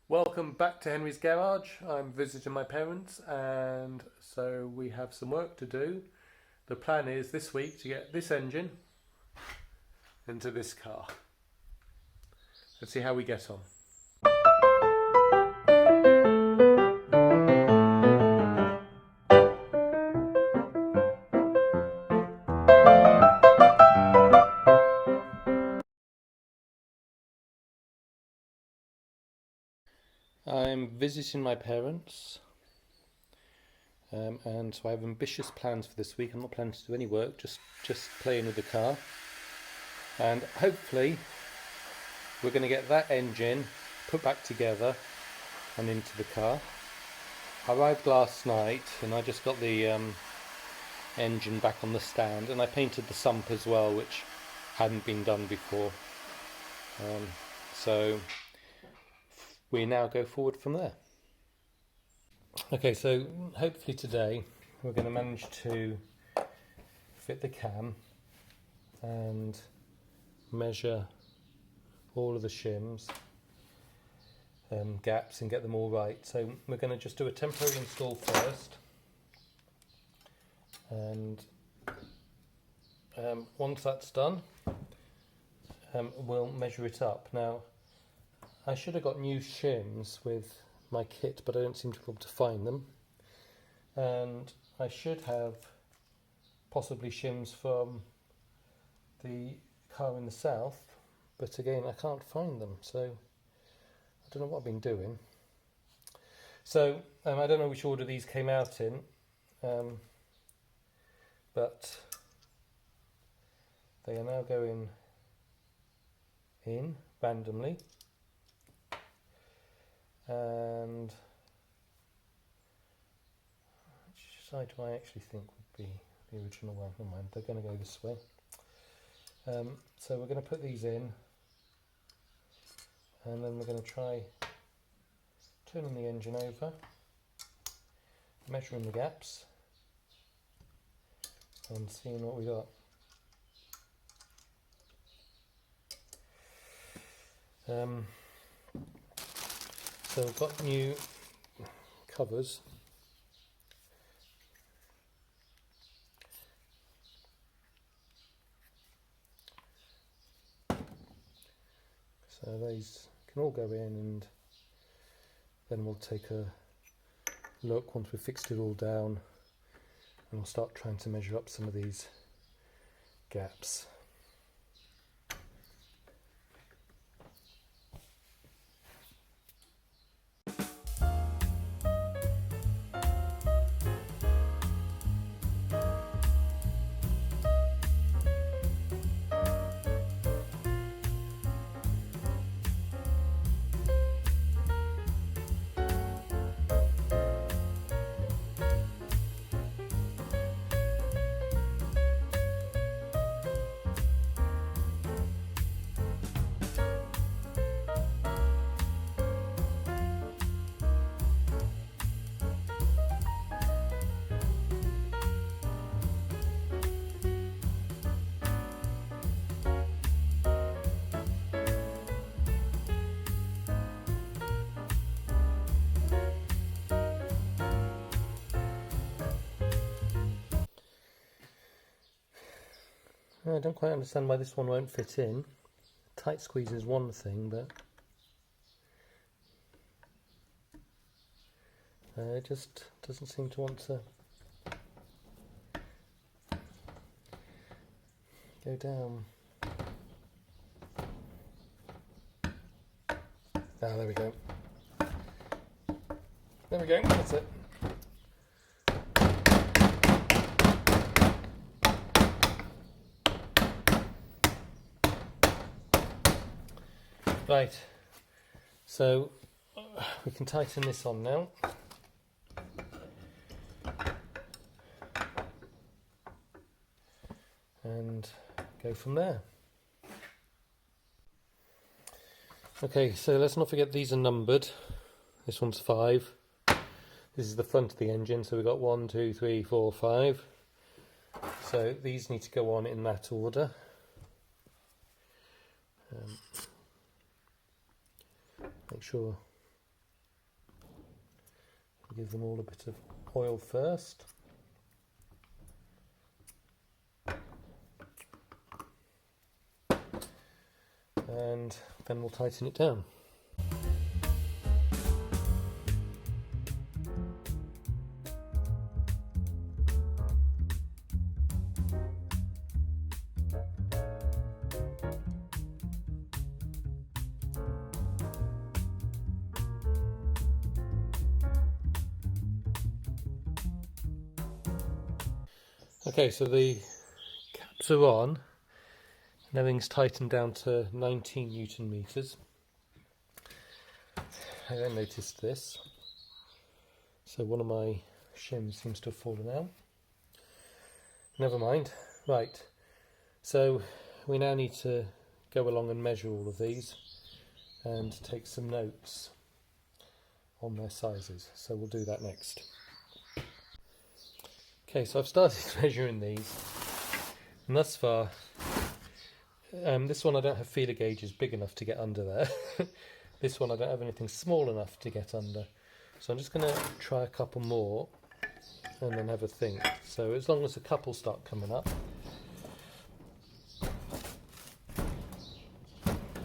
Welcome back to Henry's Garage. I'm visiting my parents and so we have some work to do. The plan is this week to get this engine into this car. Let's see how we get on. I'm visiting my parents and so I have ambitious plans for this week. I'm not planning to do any work, just playing with the car, and hopefully we're going to get that engine put back together and into the car. I arrived last night and I just got the engine back on the stand, and I painted the sump as well, which hadn't been done before, so we now go forward from there. Okay, so hopefully today we're going to manage to fit the cam and measure all of the shims, gaps, and get them all right. So we're going to just do a temporary install first, and once that's done we'll measure it up. Now, I should have got new shims with my kit, but I don't seem to be able to find them. And I should have possibly shims from the car in the south, but again I can't find them, so I don't know what I've been doing. So I don't know which order these came out in, but they are now going in randomly. And which side do I actually think would be the original one? Never mind, they're going to go this way. So we're going to put these in, and then we're going to try turning the engine over, measuring the gaps, and seeing what we got. So we've got new covers. So these can all go in, and then we'll take a look once we've fixed it all down, and we'll start trying to measure up some of these gaps. I don't quite understand why this one won't fit in. Tight squeeze is one thing, but it just doesn't seem to want to go down. There we go. There we go, that's it. Right, so we can tighten this on now. And go from there. Okay, so let's not forget these are numbered. This one's 5. This is the front of the engine, so we've got 1, 2, 3, 4, 5. So these need to go on in that order. Make sure give them all a bit of oil first. And then we'll tighten it down. Okay, so the caps are on and everything's tightened down to 19 Newton meters. I then noticed this. So one of my shims seems to have fallen out. Never mind. Right, so we now need to go along and measure all of these and take some notes on their sizes. So we'll do that next. Okay, so I've started measuring these, and thus far, this one I don't have feeler gauges big enough to get under there. This one I don't have anything small enough to get under. So I'm just going to try a couple more and then have a think. So as long as a couple start coming up.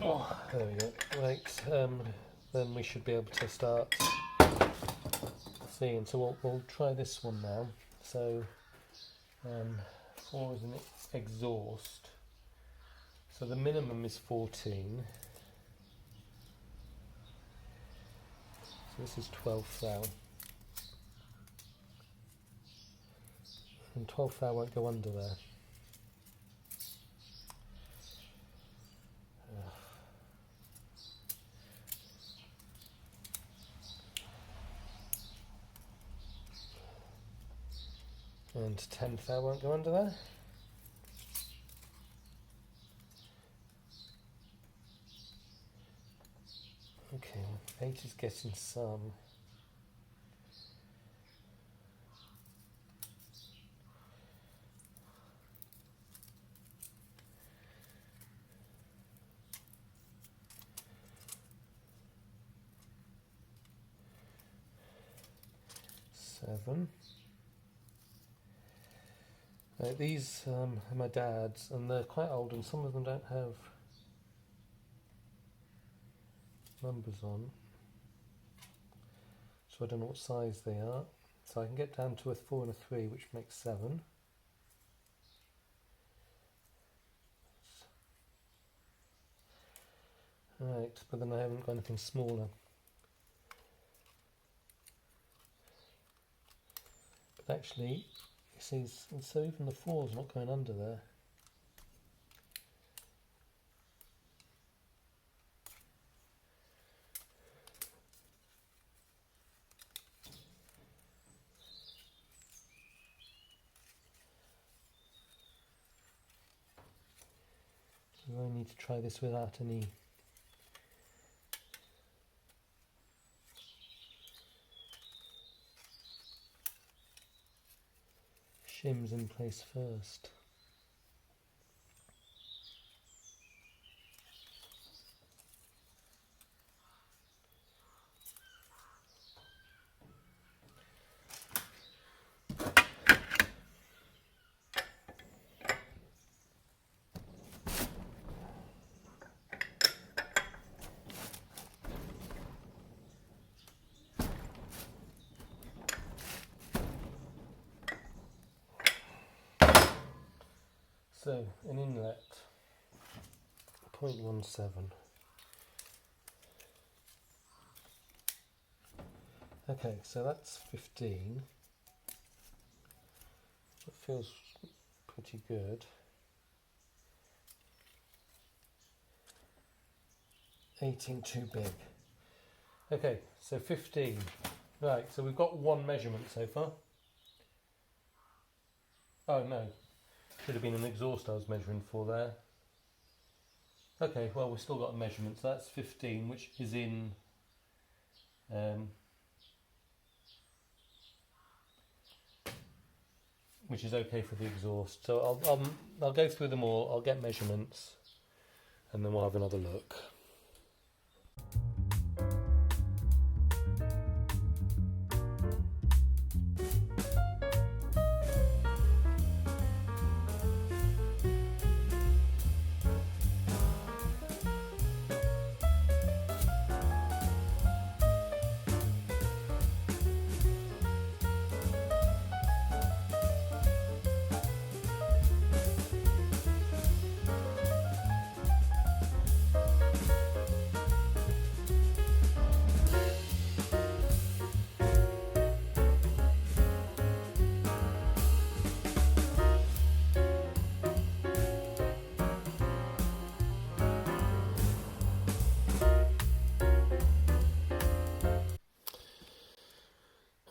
Oh, there we go. Right, then we should be able to start seeing. So we'll try this one now. So 4 is an exhaust. So the minimum is 14. So this is 12th thou. And 12th thou won't go under there. And 10th thou won't go under there. Okay, 8 is getting some. Seven. These are my dad's, and they're quite old, and some of them don't have numbers on, so I don't know what size they are. So I can get down to a 4 and a 3, which makes 7. Right, but then I haven't got anything smaller. But actually, you see, so even the 4's not going under there. So I need to try this without any shims in place first. So an inlet 0.17. Okay, so that's 15. It feels pretty good. 18 too big. Okay, so 15. Right, so we've got one measurement so far. Oh no, should have been an exhaust I was measuring for there. Okay, well we've still got a measurement, so that's 15, which is in which is okay for the exhaust. So I'll go through them all, I'll get measurements, and then we'll have another look.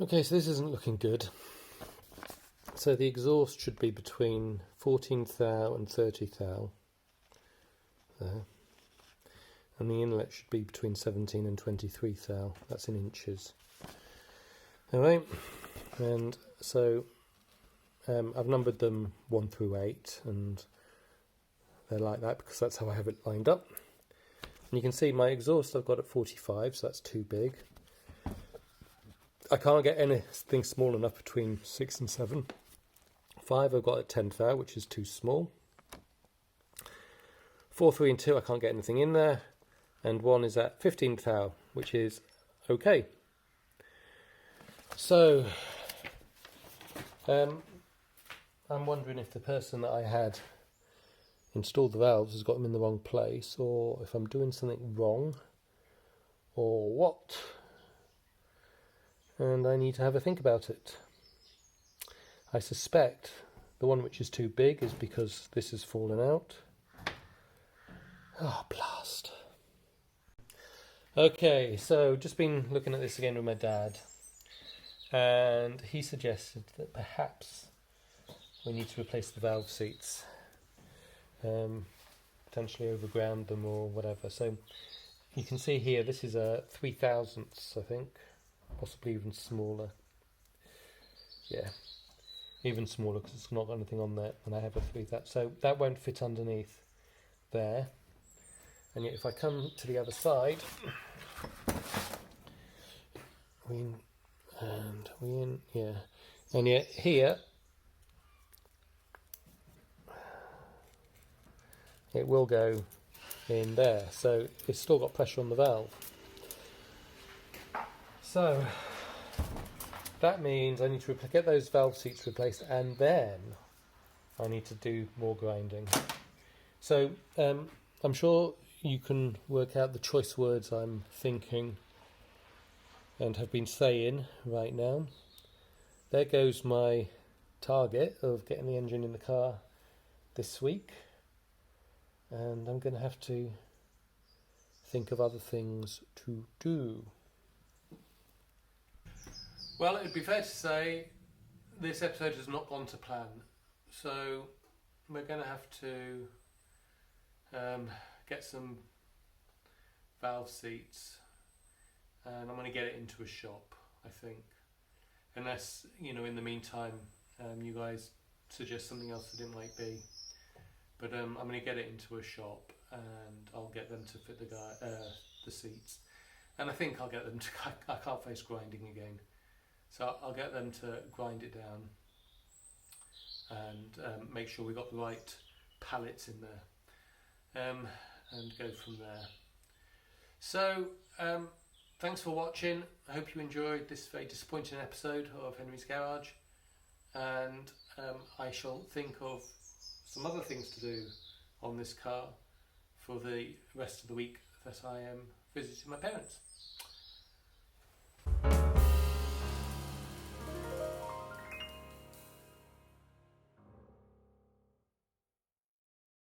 Okay, so this isn't looking good. So the exhaust should be between 14 thou and 30 thou there, and the inlet should be between 17 and 23 thou. That's in inches. Alright, and so I've numbered them 1 through 8, and they're like that because that's how I have it lined up. And you can see my exhaust I've got at 45, so that's too big. I can't get anything small enough between 6 and 7. 5 I've got at 10 thou, which is too small. 4, 3 and 2 I can't get anything in there. And 1 is at 15 thou, which is okay. So, I'm wondering if the person that I had installed the valves has got them in the wrong place, or if I'm doing something wrong, or what. And I need to have a think about it. I suspect the one which is too big is because this has fallen out. Oh, blast. Okay, so just been looking at this again with my dad, and he suggested that perhaps we need to replace the valve seats, potentially overground them or whatever. So you can see here, this is a 3/1000, I think, possibly even smaller. Yeah, even smaller because it's not got anything on there, and I have a 3/1000, so that won't fit underneath there. And yet if I come to the other side, yeah, and yet here it will go in there, so it's still got pressure on the valve. So that means I need to get those valve seats replaced, and then I need to do more grinding. So I'm sure you can work out the choice words I'm thinking and have been saying right now. There goes my target of getting the engine in the car this week, and I'm going to have to think of other things to do. Well, it would be fair to say this episode has not gone to plan, so we're going to have to get some valve seats, and I'm going to get it into a shop, I think, unless, you know, in the meantime you guys suggest something else that it might be. But I'm going to get it into a shop, and I'll get them to fit the seats, and I think I'll get them to, I can't face grinding again, so I'll get them to grind it down and make sure we got the right pallets in there, and go from there. So thanks for watching. I hope you enjoyed this very disappointing episode of Henry's Garage, and I shall think of some other things to do on this car for the rest of the week that I am visiting my parents.